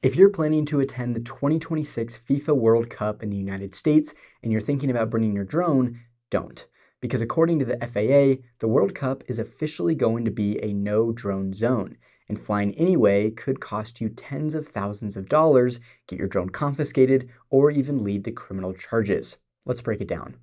If you're planning to attend the 2026 FIFA World Cup in the United States and you're thinking about bringing your drone, don't. Because according to the FAA, the World Cup is officially going to be a no-drone zone, and flying anyway could cost you tens of thousands of dollars, get your drone confiscated, or even lead to criminal charges. Let's break it down.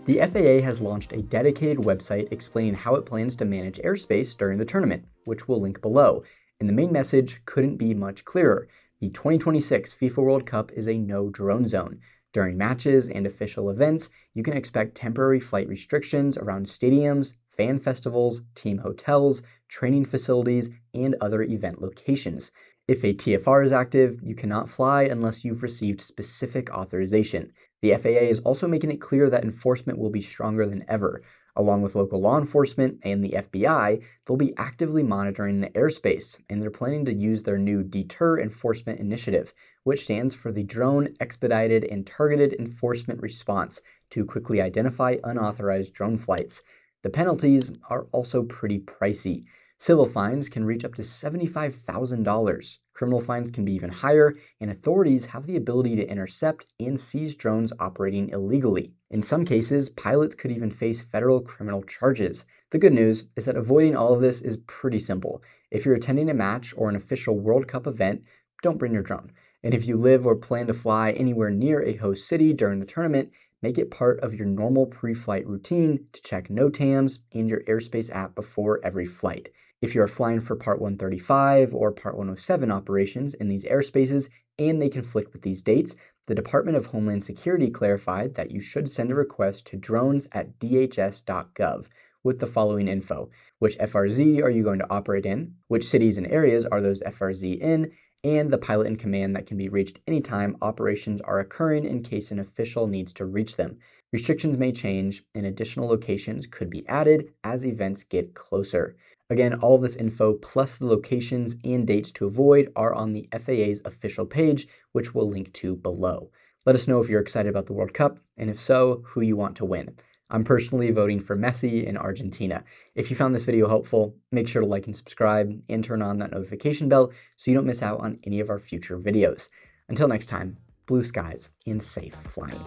The FAA has launched a dedicated website explaining how it plans to manage airspace during the tournament, which we'll link below. And the main message couldn't be much clearer. The 2026 FIFA World Cup is a no-drone zone. During matches and official events, you can expect temporary flight restrictions around stadiums, fan festivals, team hotels, training facilities, and other event locations. If a TFR is active, you cannot fly unless you've received specific authorization. The FAA is also making it clear that enforcement will be stronger than ever. Along with local law enforcement and the FBI, they'll be actively monitoring the airspace, and they're planning to use their new Deter Enforcement Initiative, which stands for the Drone Expedited and Targeted Enforcement Response, to quickly identify unauthorized drone flights. The penalties are also pretty pricey. Civil fines can reach up to $75,000. Criminal fines can be even higher, and authorities have the ability to intercept and seize drones operating illegally. In some cases, pilots could even face federal criminal charges. The good news is that avoiding all of this is pretty simple. If you're attending a match or an official World Cup event, don't bring your drone. And if you live or plan to fly anywhere near a host city during the tournament, make it part of your normal pre-flight routine to check NOTAMs and your airspace app before every flight. If you are flying for Part 135 or Part 107 operations in these airspaces and they conflict with these dates, the Department of Homeland Security clarified that you should send a request to drones@dhs.gov with the following info. Which FRZ are you going to operate in? Which cities and areas are those FRZ in? And the pilot in command that can be reached anytime operations are occurring in case an official needs to reach them. Restrictions may change and additional locations could be added as events get closer. Again, all of this info plus the locations and dates to avoid are on the FAA's official page, which we'll link to below. Let us know if you're excited about the World Cup, and if so, who you want to win. I'm personally voting for Messi in Argentina. If you found this video helpful, make sure to like and subscribe and turn on that notification bell so you don't miss out on any of our future videos. Until next time, blue skies and safe flying.